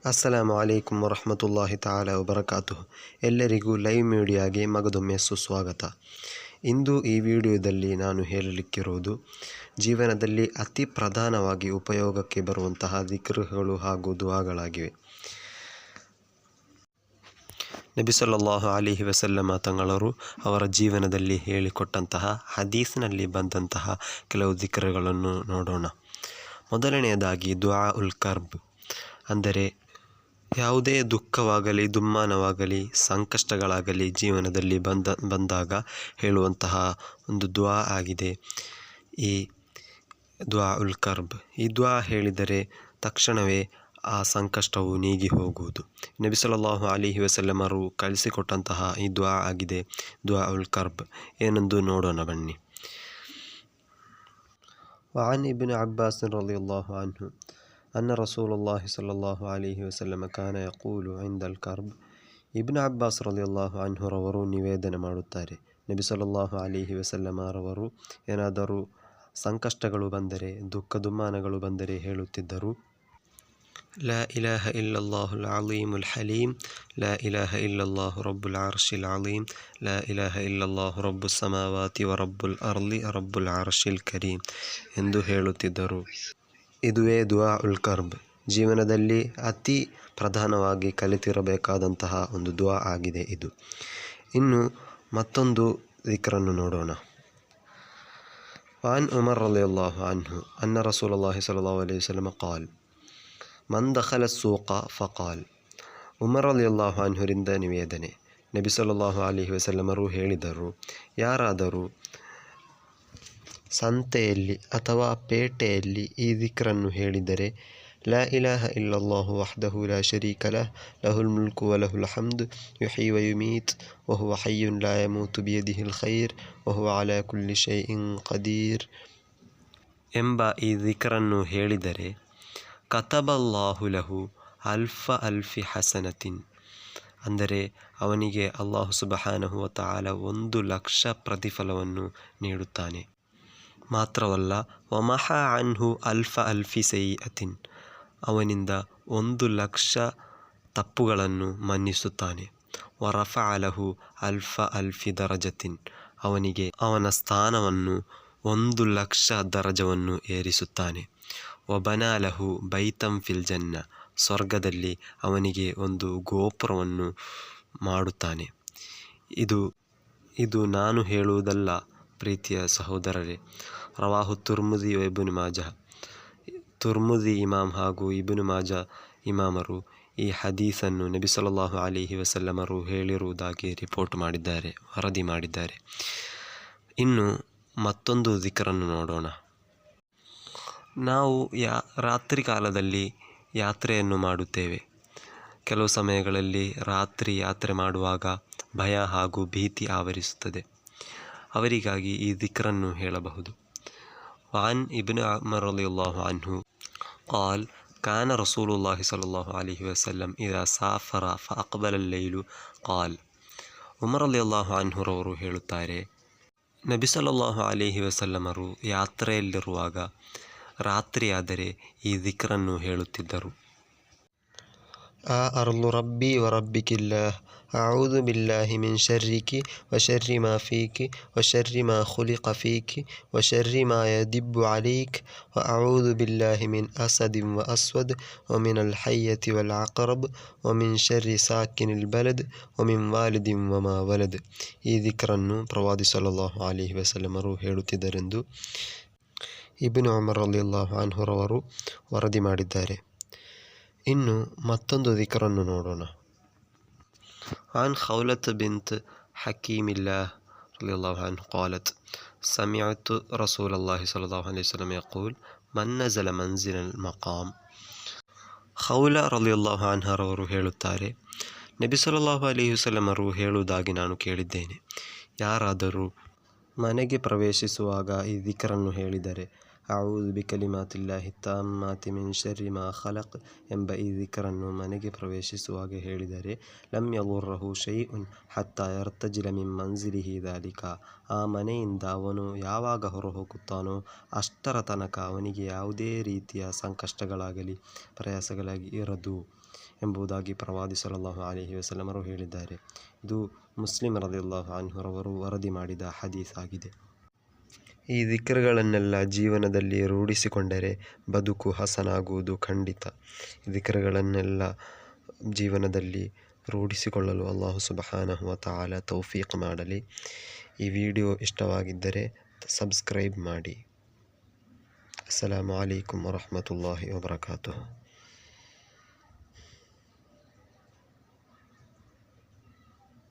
ಅಸ್ಸಲಾಮು ಅಲೈಕುಮ್ ವರಹಮತುಲ್ಲಾಹಿ ತಾಲಾ ವಬರಕಾತುಹು. ಎಲ್ಲರಿಗೂ ಲೈವ್ ಮೀಡಿಯಾಗೆ ಮಗದೊಮ್ಮೆ ಸುಸ್ವಾಗತ. ಇಂದು ಈ ವಿಡಿಯೋದಲ್ಲಿ ನಾನು ಹೇಳಲಿಕ್ಕಿರುವುದು ಜೀವನದಲ್ಲಿ ಅತಿ ಪ್ರಧಾನವಾಗಿ ಉಪಯೋಗಕ್ಕೆ ಬರುವಂತಹ ದಿಕ್ರುಗಳು ಹಾಗೂ ದುಆಗಳಾಗಿವೆ. ನಬಿ ಸಲ್ಲಲ್ಲಾಹು ಅಲೈಹಿ ವಸಲ್ಲಮ ತಂಗಳವರು ಅವರ ಜೀವನದಲ್ಲಿ ಹೇಳಿಕೊಟ್ಟಂತಹ ಹದೀಸ್ನಲ್ಲಿ ಬಂದಂತಹ ಕೆಲವು ದಿಕ್ರುಗಳನ್ನು ನೋಡೋಣ. ಮೊದಲನೆಯದಾಗಿ ದುಆ ಉಲ್ ಕರ್ಬ್, ಅಂದರೆ ಯಾವುದೇ ದುಃಖವಾಗಲಿ ದುಮ್ಮಾನವಾಗಲಿ ಸಂಕಷ್ಟಗಳಾಗಲಿ ಜೀವನದಲ್ಲಿ ಬಂದಾಗ ಹೇಳುವಂತಹ ಒಂದು ದುಆ ಆಗಿದೆ ಈ ದುಆ ಉಲ್ ಕರ್ಬ್. ಈ ದುಆ ಹೇಳಿದರೆ ತಕ್ಷಣವೇ ಆ ಸಂಕಷ್ಟವು ನೀಗಿ ಹೋಗುವುದು. ನಬಿ ಸಲ್ಲಲ್ಲಾಹು ಅಲೈಹಿ ವಸಲ್ಲಮರು ಕಲಿಸಿಕೊಟ್ಟಂತಹ ಈ ದುಆ ಆಗಿದೆ ದುಆ ಉಲ್ ಕರ್ಬ್. ಏನೆಂದು ನೋಡೋಣ ಬನ್ನಿ. وعن ابن عباس رضي الله عنه أن رسول الله صلى الله عليه وسلم كان يقول عند الكرب. ಇಬ್ನ್ ಅಬ್ಬಾಸ್ ರಲಿಯಲ್ಲಾಹು ಅನ್ಹುರವರು ನಿವೇದನೆ ಮಾಡುತ್ತಾರೆ, ನಬಿ ಸಲ್ಲಲ್ಲಾಹು ಅಲೈಹಿ ವಸಲ್ಲಮರವರು ಏನಾದರೂ ಸಂಕಷ್ಟಗಳು ಬಂದರೆ, ದುಃಖ ದುಮ್ಮಾನಗಳು ಬಂದರೆ ಹೇಳುತ್ತಿದ್ದರು, ಲಾ ಇಲಾಹ ಇಲ್ಲಲ್ಲಾಹುಲ್ ಅಲೀಮುಲ್ ಹಲೀಮ್, ಲಾ ಇಲಾಹ ಇಲ್ಲಲ್ಲಾಹು ರಬ್ಬುಲ್ ಅರ್ಶಿಲ್ ಅಲೀಮ್, ಲಾ ಇಲಾಹ ಇಲ್ಲಲ್ಲಾಹು ರಬ್ಬುಸ್ ಸಮಾವಾತಿ ವ ರಬ್ಬುಲ್ ಅರ್ಲಿ ರಬ್ಬುಲ್ ಅರ್ಶಿಲ್ ಕರೀಮ್ ಎಂದು ಹೇಳುತ್ತಿದ್ದರು. ಇದುವೇ ದುಆ ಉಲ್ ಕರ್ಬ್. ಜೀವನದಲ್ಲಿ ಅತಿ ಪ್ರಧಾನವಾಗಿ ಕಲಿತಿರಬೇಕಾದಂತಹ ಒಂದು ದುಆ ಆಗಿದೆ ಇದು. ಇನ್ನು ಮತ್ತೊಂದು ದಿಕ್ರನ್ನು ನೋಡೋಣ. ವಾನ್ ಉಮರ್ ರಲಿಯಲ್ಲಾಹು ಅನ್ಹು ಅನ್ನ ರಸೂಲುಲ್ಲಾಹಿ ಸಲ್ಲಲ್ಲಾಹು ಅಲೈಹಿ ವಸಲ್ಲಮ क़ಾಲ್ ಮನ್ ದಖಲ ಸೂಕ ಫಕಾಲ್. ಉಮರ್ ರಲಿಯಲ್ಲಾಹು ಅನ್ಹುರಿಂದ ನಿವೇದನೆ, ನಬಿ ಸಲ್ಲಲ್ಲಾಹು ಅಲೈಹಿ ವಸಲ್ಲಮರು ಹೇಳಿದರು, ಯಾರಾದರೂ ಸಂತೆಯಲ್ಲಿ ಅಥವಾ ಪೇಟೆಯಲ್ಲಿ ಈ ದಿಕ್ರನ್ನು ಹೇಳಿದರೆ, ಲಾ ಇಲಾಹ ಇಲ್ಲಲ್ಲಾಹು ವಹ್ದಹು ಲಾ ಶರೀಕ ಲಹ್, ಲಹುಲ್ ಮುಲ್ಕು ವ ಲಹುಲ್ ಹಮ್ದ್, ಯುಹ್ಯಿ ವ ಯುಮೀತ್ ವ ಹುವ ಹಯ್ಯುನ್ ಲಾ ಯಮೂತು ಬಿಯದಿಹಿಲ್ ಖೈರ್ ವ ಹುವ ಅಲಾ ಕುಲ್ಲಿ ಶೈಇನ್ ಖದೀರ್ ಎಂಬ ಈ ದಿಕ್ರನ್ನು ಹೇಳಿದರೆ, ಕತಬಲ್ಲಾಹು ಲಹು ಅಲ್ಫಿ ಹಸನತಿನ್, ಅಂದರೆ ಅವನಿಗೆ ಅಲ್ಲಾಹು ಸುಬ್ಹಾನಹು ವ ತಆಲ 1,00,000 ಪ್ರತಿಫಲವನ್ನು ನೀಡುತ್ತಾನೆ. ಮಾತ್ರವಲ್ಲ, ವಮಹಾ ಅನ್ಹು ಅಲ್ಫಿ ಸೈಅತಿನ್, ಅವನಿಂದ 1,00,000 ತಪ್ಪುಗಳನ್ನು ಮನ್ನಿಸುತ್ತಾನೆ. ವರಫಅ ಲಹು ಅಲ್ಫಿ ದರಜತಿನ್, ಅವನಿಗೆ ಅವನ ಸ್ಥಾನವನ್ನು 1,00,000 ದರಜವನ್ನು ಏರಿಸುತ್ತಾನೆ. ವಬನಾ ಲಹು ಬೈತಂ ಫಿಲ್ ಜನ್ನ, ಸ್ವರ್ಗದಲ್ಲಿ ಅವನಿಗೆ ಒಂದು ಗೋಪುರವನ್ನು ಮಾಡುತ್ತಾನೆ. ಇದು ನಾನು ಹೇಳುವುದಲ್ಲ ಪ್ರೀತಿಯ ಸಹೋದರರೇ. ರವಾಹು ತುರ್ಮುದಿ ವ ಇಬ್ನ್ ಮಾಜಹ, ತುರ್ಮುದಿ ಇಮಾಮ್ ಹಾಗೂ ಇಬ್ನ್ ಮಾಜಾ ಇಮಾಮರು ಈ ಹದೀಸನ್ನು ನಬಿ ಸಲ್ಲಲ್ಲಾಹು ಅಲೈಹಿ ವಸಲ್ಲಮರು ಹೇಳಿರುವುದಾಗಿ ರಿಪೋರ್ಟ್ ಮಾಡಿದ್ದಾರೆ, ವರದಿ ಮಾಡಿದ್ದಾರೆ. ಇನ್ನು ಮತ್ತೊಂದು ದಿಕ್ರನ್ನು ನೋಡೋಣ. ನಾವು ರಾತ್ರಿ ಕಾಲದಲ್ಲಿ ಯಾತ್ರೆಯನ್ನು ಮಾಡುತ್ತೇವೆ. ಕೆಲವು ಸಮಯಗಳಲ್ಲಿ ರಾತ್ರಿ ಯಾತ್ರೆ ಮಾಡುವಾಗ ಭಯ ಹಾಗೂ ಭೀತಿ ಆವರಿಸುತ್ತದೆ. ಅವರಿಗಾಗಿ ಈ ದಿಕ್ರನ್ನು ಹೇಳಬಹುದು. ವಾನ್ ಇಬ್ನ್ ಉಮರ್ ರಲಿಯಲ್ಲಾಹು ಅನ್ಹು क़ಾಲ್ ಕಾನ ರಸೂಲುಲ್ಲಾಹಿ ಸಲ್ಲಲ್ಲಾಹು ಅಲೈಹಿ ವಸಲ್ಲಂ ಇದಾ ಸಾಫರ ಫಅಕ್ಬಲ ಅಲ್-ಲೈಲು क़ಾಲ್. ಉಮರ್ ರಲಿಯಲ್ಲಾಹು ಅನ್ಹುರವರು ಹೇಳುತ್ತಾರೆ, ನಬಿ ಸಲ್ಲಲ್ಲಾಹು ಅಲೈಹಿ ವಸಲ್ಲಮರು ಯಾತ್ರೆಯಲ್ಲಿರುವಾಗ ರಾತ್ರಿಯಾದರೆ ಈ ದಿಕ್ರನ್ನು ಹೇಳುತ್ತಿದ್ದರು. ಆ ಅರ್ಲು ರಬ್ಬಿ ವ ರಬ್ಬಿಕಿಲ್ಲಾಹ್, ಅಊದು ಬಿಲ್ಲಾಹಿ ಮಿನ್ ಶರ್ರಿಕಿ ವ ಶರ್ರಿ ಮಾ ಫೀಕಿ ವ ಶರ್ರಿ ಮಾ ಖುಲಿಕ ಫೀಕಿ ವ ಶರ್ರಿ ಮಾ ಯದಿಬ್ಬು ಅಲೈಕ್ ವ ಅಊದು ಬಿಲ್ಲಾಹಿ ಮಿನ್ ಅಸದಿನ್ ವ ಅಸ್ವದ್ ವ ಮಿನ್ ಅಲ್ ಹಯ್ಯತಿ ವಲ್ ಅಕ್ರಬ್ ವ ಮಿನ್ ಶರ್ರಿ ಸಾಕಿನಿಲ್ ಬಲದ್ ವ ಮಿನ್ ವಾಲಿದಿನ್ ವ ಮಾ ವಲದ್. ಈ ದಿಕ್ರನ್ನು ಪ್ರವಾದಿ ಸಲ್ಲಲ್ಲಾಹು ಅಲೈಹಿ ವಸಲ್ಲಮರು ಹೇಳುತ್ತಿದ್ದರೆಂದು ಇಬ್ನ್ ಉಮರ್ ರಲಿಯಲ್ಲಾಹು ಅನ್ಹುರವರು ವರದಿ ಮಾಡಿದ್ದಾರೆ. ಇನ್ನು ಮತ್ತೊಂದು ದಿಕ್ರನ್ನು ನೋಡೋಣ. ಆನ್ ಖೌಲತ್ ಬಿಂತ್ ಹಕೀಮಿಲ್ಲಾಹ್ ರಲಿಯಲ್ಲಾಹು ಅನ್ಹು क़ಾಲತ್ ಸಮಿಅತು ರಸೂಲಲ್ಲಾಹಿ ಸಲ್ಲಲ್ಲಾಹು ಅಲೈಹಿ ವಸಲ್ಲಂ ಯಖೂಲ್ ಮನ್ ನಜಲ ಮಂಜಿಲಲ್ ಮಕಾಮ್. ಖೌಲ ರಲಿಯಲ್ಲಾಹು ಅನ್ಹರವರು ಹೇಳುತ್ತಾರೆ, ನಬಿ ಸಲ್ಲಲ್ಲಾಹು ಅಲೈಹಿ ವಸಲ್ಲಮರು ಹೇಳುವುದಾಗಿ ನಾನು ಕೇಳಿದ್ದೇನೆ, ಯಾರಾದರೂ ಮನೆಗೆ ಪ್ರವೇಶಿಸುವಾಗ ಈ ದಿಕ್ರನ್ನು ಹೇಳಿದರೆ, ಅಊದು ಬಿಕಲಿಮಾತಿಲ್ಲಾಹಿ ತಾಮ್ಮಾತಿ ಮಿನ್ ಶರ್ರಿ ಮಾ ಖಲಕ್ ಎಂಬ ಈ ದಿಕ್ರನ್ನು ಮನೆಗೆ ಪ್ರವೇಶಿಸುವಾಗ ಹೇಳಿದರೆ ಲಮ್ ಯದುರ್ರಹು ಶೈಉನ್ ಹತ್ತಾ ಯರ್ತಜಿಲ ಮಿನ್ ಮಂಜಿಲಿಹಿ ದಾಲಿಕ, ಆ ಮನೆಯಿಂದ ಅವನು ಯಾವಾಗ ಹೊರಹೋಗುತ್ತಾನೋ ಅಷ್ಟರ ತನಕ ಅವನಿಗೆ ಯಾವುದೇ ರೀತಿಯ ಸಂಕಷ್ಟಗಳಾಗಲಿ ಪ್ರಯಾಸಗಳಾಗಿ ಇರದು ಎಂಬುದಾಗಿ ಪ್ರವಾದಿ ಸಲ್ಲಲ್ಲಾಹು ಅಲೈಹಿ ವಸಲ್ಲಮರು ಹೇಳಿದ್ದಾರೆ. ಇದು ಮುಸ್ಲಿಮ್ ರದಿಯಲ್ಲಾಹು ಅನ್ಹುರವರು ವರದಿ ಮಾಡಿದ ಹದೀಸ್ ಆಗಿದೆ. ಈ ದಿಕ್ರುಗಳನ್ನೆಲ್ಲ ಜೀವನದಲ್ಲಿ ರೂಢಿಸಿಕೊಂಡರೆ ಬದುಕು ಹಸನಾಗುವುದು ಖಂಡಿತ. ಈ ದಿಕ್ರುಗಳನ್ನೆಲ್ಲ ಜೀವನದಲ್ಲಿ ರೂಢಿಸಿಕೊಳ್ಳಲು ಅಲ್ಲಾಹು ಸುಬ್ಹಾನಹು ವ ತಆಲ ತೌಫೀಕ್ ಮಾಡಲಿ. ಈ ವಿಡಿಯೋ ಇಷ್ಟವಾಗಿದ್ದರೆ ಸಬ್ಸ್ಕ್ರೈಬ್ ಮಾಡಿ. ಅಸ್ಸಲಾಮು ಅಲೈಕುಂ ವರಹ್ಮತುಲ್ಲಾಹಿ ವಬರಕಾತುಹು.